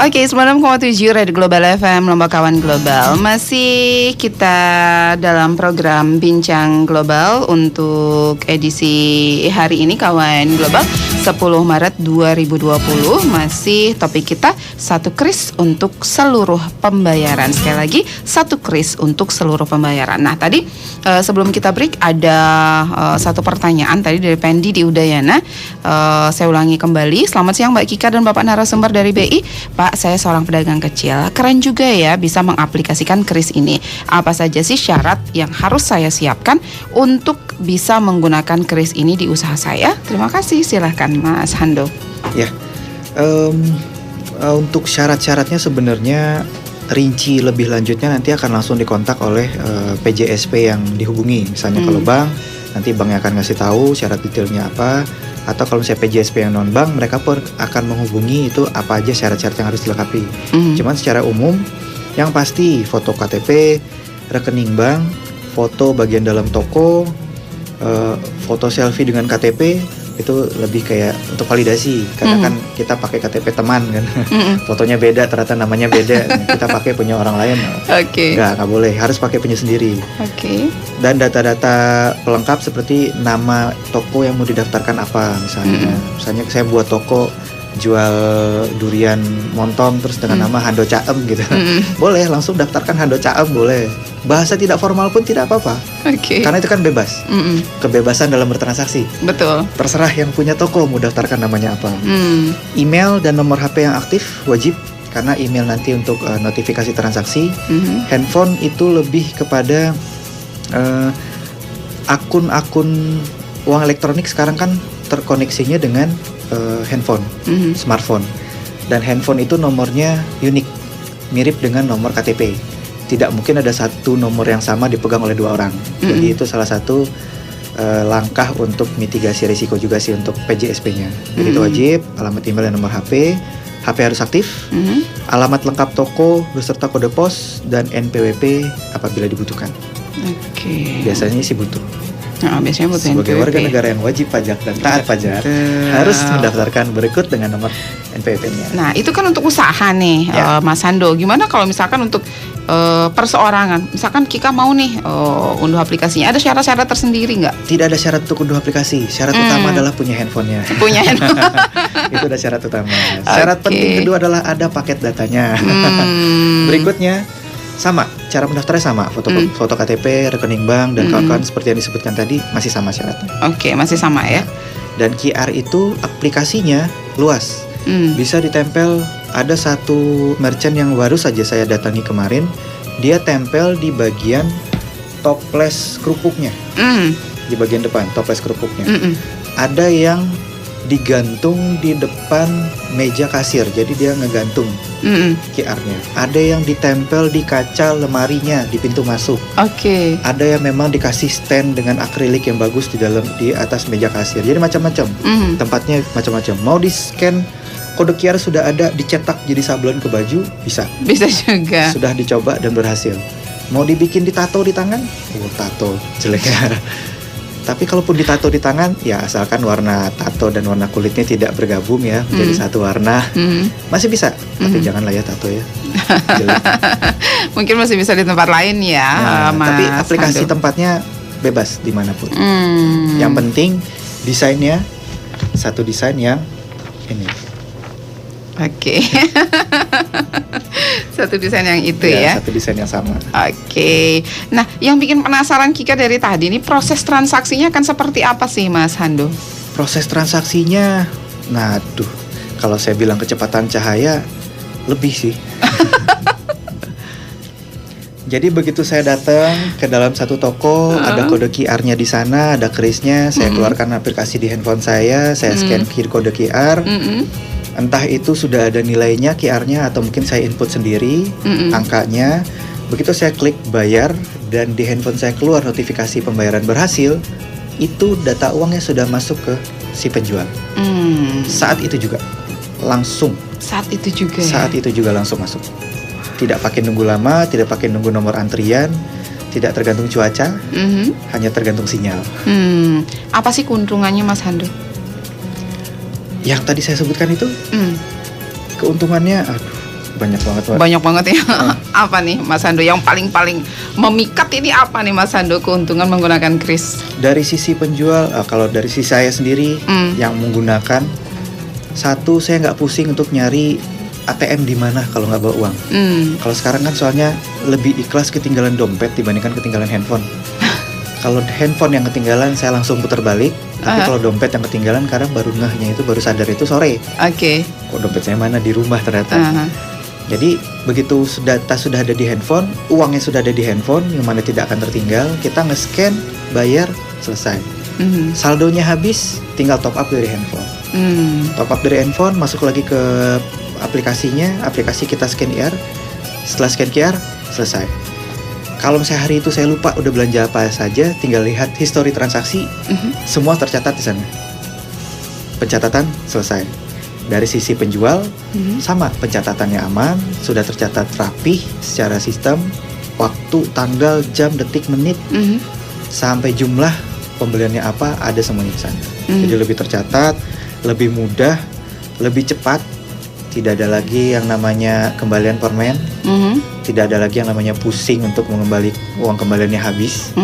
Oke, 96,7 Radio Global FM, Lomba Kawan Global. Masih kita dalam program Bincang Global untuk edisi hari ini, Kawan Global 10 Maret 2020. Masih topik kita satu kris untuk seluruh pembayaran. Sekali lagi, satu kris untuk seluruh pembayaran. Nah, tadi sebelum kita break ada satu pertanyaan tadi dari Pendi di Udayana. Saya ulangi kembali. Selamat siang Mbak Kika dan Bapak narasumber dari BI. Pak, saya seorang pedagang kecil. Keren juga ya bisa mengaplikasikan kris ini. Apa saja sih syarat yang harus saya siapkan untuk bisa menggunakan kris ini di usaha saya? Terima kasih. Silahkan Mas Hando. Ya, untuk syarat-syaratnya sebenarnya rinci lebih lanjutnya nanti akan langsung dikontak oleh PJSP yang dihubungi. Misalnya kalau bank, nanti banknya akan ngasih tahu syarat detailnya apa. Atau kalau misalnya PJSP yang non-bank, mereka pun akan menghubungi itu apa aja syarat-syarat yang harus dilengkapi. Cuman secara umum, yang pasti foto KTP, rekening bank, foto bagian dalam toko, foto selfie dengan KTP, itu lebih kayak untuk validasi. Karena kan kita pakai KTP teman kan, fotonya beda, ternyata namanya beda. Kita pakai punya orang lain, nggak boleh, harus pakai punya sendiri. Dan data-data pelengkap seperti nama toko yang mau didaftarkan apa, misalnya saya buat toko jual durian montong terus dengan nama Hando Caem gitu, boleh langsung daftarkan Hando Caem, boleh. Bahasa tidak formal pun tidak apa-apa, karena itu kan bebas, kebebasan dalam bertransaksi. Betul. Terserah yang punya toko mau daftarkan namanya apa. Email dan nomor HP yang aktif wajib, karena email nanti untuk notifikasi transaksi. Handphone itu lebih kepada akun-akun uang elektronik sekarang kan terkoneksinya dengan handphone, smartphone. Dan handphone itu nomornya unik, mirip dengan nomor KTP. Tidak mungkin ada satu nomor yang sama dipegang oleh dua orang. Jadi itu salah satu langkah untuk mitigasi risiko juga sih untuk PJSP-nya. Jadi itu wajib, alamat email dan nomor HP. HP harus aktif, alamat lengkap toko beserta kode pos, dan NPWP apabila dibutuhkan. Biasanya sih butuh. Biasanya butuh sebagai NPWP. warga negara yang wajib pajak dan taat pajak harus mendaftarkan berikut dengan nomor NPWP-nya. Nah, itu kan untuk usaha nih, Mas Hando. Gimana kalau misalkan untuk perseorangan? Misalkan Kika mau nih unduh aplikasinya, ada syarat-syarat tersendiri nggak? Tidak ada syarat untuk unduh aplikasi. Syarat utama adalah punya handphonenya. Punya handphone. Itu udah syarat utama. Syarat penting kedua adalah ada paket datanya. Berikutnya sama, cara mendaftarnya sama, foto KTP, rekening bank, dan kawan-kawan seperti yang disebutkan tadi masih sama syaratnya. Masih sama ya. Dan QR itu aplikasinya luas, bisa ditempel. Ada satu merchant yang baru saja saya datangi kemarin, dia tempel di bagian toples kerupuknya, di bagian depan toples kerupuknya. Ada yang digantung di depan meja kasir, jadi dia ngegantung QR-nya. Ada yang ditempel di kaca lemarinya di pintu masuk. Ada yang memang dikasih stand dengan akrilik yang bagus di atas meja kasir. Jadi macam-macam. Tempatnya macam-macam. Mau di scan kode QR sudah ada, dicetak jadi sablon ke baju, bisa. Bisa juga. Sudah dicoba dan berhasil. Mau dibikin ditato di tangan? Tato jeleknya. Tapi kalaupun ditato di tangan, ya asalkan warna tato dan warna kulitnya tidak bergabung ya menjadi satu warna, masih bisa. Tapi janganlah ya tato ya. Mungkin masih bisa di tempat lain ya, Mas tapi aplikasi Hando. tempatnya bebas dimanapun. Yang penting desainnya satu desain yang ini. Satu desain yang itu ya. Satu desain yang sama. Nah, yang bikin penasaran Kika dari tadi ini proses transaksinya kan seperti apa sih Mas Hando? Proses transaksinya, kalau saya bilang kecepatan cahaya lebih sih. Jadi begitu saya datang ke dalam satu toko, ada kode QR-nya di sana, ada krisnya, saya keluarkan aplikasi di handphone saya scan kode QR. Entah itu sudah ada nilainya QR-nya atau mungkin saya input sendiri angkanya. Begitu saya klik bayar dan di handphone saya keluar notifikasi pembayaran berhasil, itu data uangnya sudah masuk ke si penjual. Saat itu juga langsung. Saat itu juga Langsung masuk. Tidak pakai nunggu lama, tidak pakai nunggu nomor antrian, tidak tergantung cuaca, hanya tergantung sinyal. Apa sih keuntungannya Mas Hando? Yang tadi saya sebutkan itu, keuntungannya Banyak banget, Mbak. Banyak banget ya. Apa nih Mas Hando yang paling memikat ini apa nih Mas Hando keuntungan menggunakan kris? Dari sisi penjual, kalau dari sisi saya sendiri yang menggunakan, satu, saya nggak pusing untuk nyari ATM di mana kalau nggak bawa uang. Kalau sekarang kan soalnya lebih ikhlas ketinggalan dompet dibandingkan ketinggalan handphone. Kalau handphone yang ketinggalan saya langsung putar balik. Tapi kalau dompet yang ketinggalan kadang baru ngehnya itu, baru sadar itu sore. Oke. Kok dompet saya mana, di rumah ternyata. Jadi begitu data sudah ada di handphone, uangnya sudah ada di handphone, yang mana tidak akan tertinggal, kita nge-scan, bayar, selesai. Saldonya habis, tinggal top up dari handphone. Top up dari handphone, masuk lagi ke aplikasinya, aplikasi kita scan QR. Setelah scan QR, selesai. Kalau misalnya hari itu saya lupa udah belanja apa saja, tinggal lihat history transaksi, semua tercatat di sana. Pencatatan selesai. Dari sisi penjual, sama, pencatatannya aman, sudah tercatat rapih secara sistem, waktu, tanggal, jam, detik, menit, sampai jumlah pembeliannya apa, ada semuanya di sana. Jadi lebih tercatat, lebih mudah, lebih cepat. Tidak ada lagi yang namanya kembalian permen, tidak ada lagi yang namanya pusing untuk mengembali uang kembaliannya habis.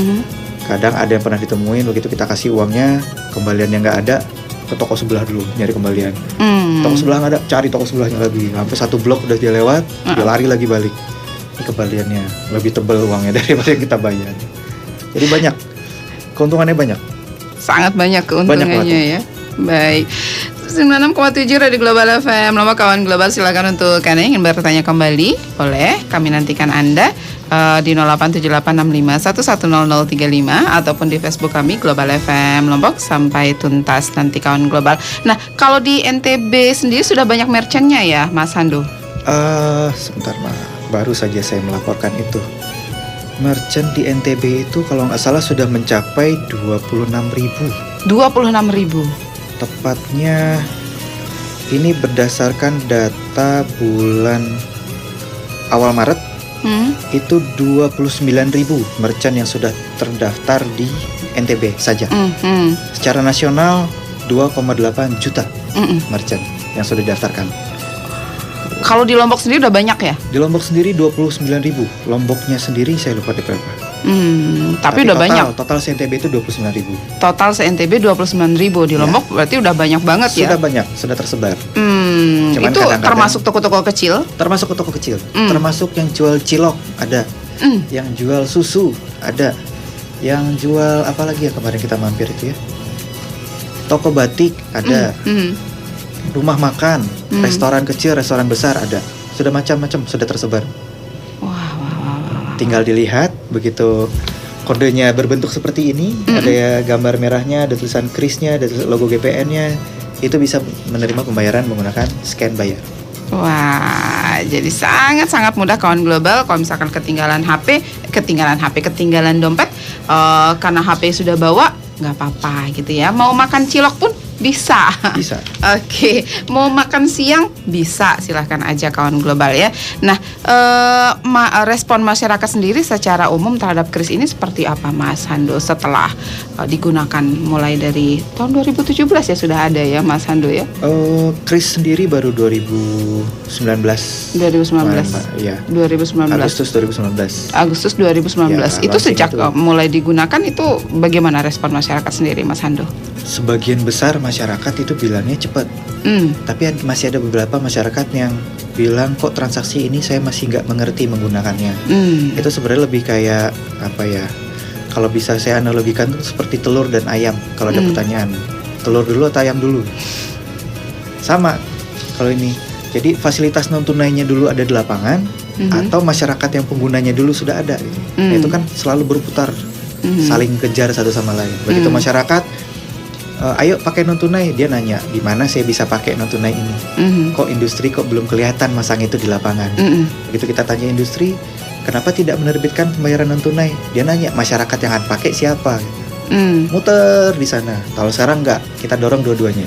Kadang ada yang pernah ditemuin, begitu kita kasih uangnya, kembaliannya nggak ada, ke toko sebelah dulu nyari kembalian. Toko sebelah nggak ada, cari toko sebelahnya lagi. Sampai satu blok udah dia lewat, dia lari lagi balik. Ini kembaliannya lebih tebal uangnya daripada yang kita bayar. Jadi banyak, keuntungannya banyak. Sangat banyak keuntungannya ya. Baik. 96,7 Radio Global FM. Nomor kawan global, silakan untuk Anda ingin bertanya kembali, boleh. Kami nantikan Anda di 087865110035 ataupun di Facebook kami Global FM Lombok sampai tuntas nanti kawan global. Nah, kalau di NTB sendiri sudah banyak merchantnya ya, Mas Hando? Sebentar, baru saja saya melaporkan itu. Merchant di NTB itu kalau nggak salah sudah mencapai 26.000. 26.000. Tepatnya ini berdasarkan data bulan awal Maret, itu 29.000 merchant yang sudah terdaftar di NTB saja. Secara nasional 2,8 juta merchant yang sudah didaftarkan. Kalau di Lombok sendiri udah banyak ya? Di Lombok sendiri 29.000. Lomboknya sendiri saya lupa di berapa. Tapi udah banyak. Total se-NTB itu 29.000. Total se-NTB 29.000 di Lombok, berarti udah banyak banget ya? Sudah banyak, sudah tersebar. Itu termasuk toko-toko kecil? Termasuk toko kecil. Termasuk yang jual cilok ada, yang jual susu ada, yang jual apa lagi ya kemarin kita mampir itu ya? Toko batik ada, rumah makan, restoran kecil, restoran besar ada. Sudah macam-macam, sudah tersebar. Tinggal dilihat, begitu kodenya berbentuk seperti ini, ada ya gambar merahnya, ada tulisan krisnya, ada logo GPN-nya, itu bisa menerima pembayaran menggunakan scan bayar. Wah, jadi sangat-sangat mudah kawan global. Kalau misalkan ketinggalan dompet, karena HP sudah bawa, nggak apa-apa gitu ya. Mau makan cilok pun bisa. Oke. Mau makan siang bisa, silahkan aja kawan global ya. Nah, respon masyarakat sendiri secara umum terhadap kris ini seperti apa, Mas Hando, setelah digunakan mulai dari tahun 2017 ya sudah ada ya, Mas Hando ya? Kris sendiri baru 2019. 2019. Iya. 2019. Agustus 2019. Ya, itu sejak mulai digunakan itu bagaimana respon masyarakat sendiri, Mas Hando? Sebagian besar masyarakat itu bilangnya cepat, tapi masih ada beberapa masyarakat yang bilang kok transaksi ini saya masih nggak mengerti menggunakannya. Itu sebenarnya lebih kayak apa ya? Kalau bisa saya analogikan tuh seperti telur dan ayam. Kalau ada pertanyaan, telur dulu atau ayam dulu? Sama kalau ini. Jadi fasilitas non tunainya dulu ada di lapangan, atau masyarakat yang penggunanya dulu sudah ada. Itu kan selalu berputar, saling kejar satu sama lain. Begitu masyarakat ayo pakai non tunai, dia nanya di mana saya bisa pakai non tunai ini. Kok industri kok belum kelihatan masang itu di lapangan. Begitu kita tanya industri, kenapa tidak menerbitkan pembayaran non tunai, dia nanya masyarakat yang akan pakai siapa. Muter di sana. Kalau sekarang enggak, kita dorong dua-duanya.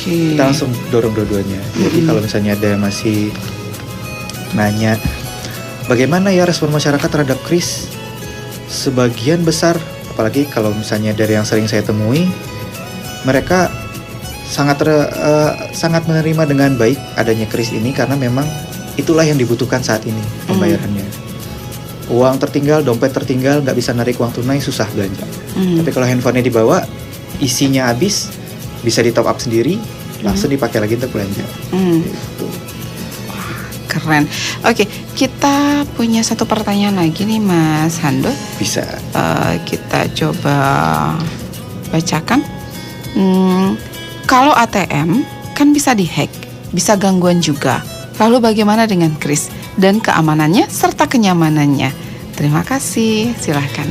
Kita langsung dorong dua-duanya. Jadi kalau misalnya ada yang masih nanya bagaimana ya respon masyarakat terhadap kris, sebagian besar, apalagi kalau misalnya dari yang sering saya temui, mereka sangat menerima dengan baik adanya kris ini karena memang itulah yang dibutuhkan saat ini pembayarannya. Uang tertinggal, dompet tertinggal, nggak bisa narik uang tunai, susah belanja. Tapi kalau handphonenya dibawa, isinya habis, bisa di top up sendiri, langsung dipakai lagi untuk belanja. Gitu. Keren. Oke, kita punya satu pertanyaan lagi nih Mas Hando. Bisa. Kita coba bacakan. Kalau ATM kan bisa dihack, bisa gangguan juga. Lalu bagaimana dengan kris dan keamanannya serta kenyamanannya? Terima kasih, silahkan.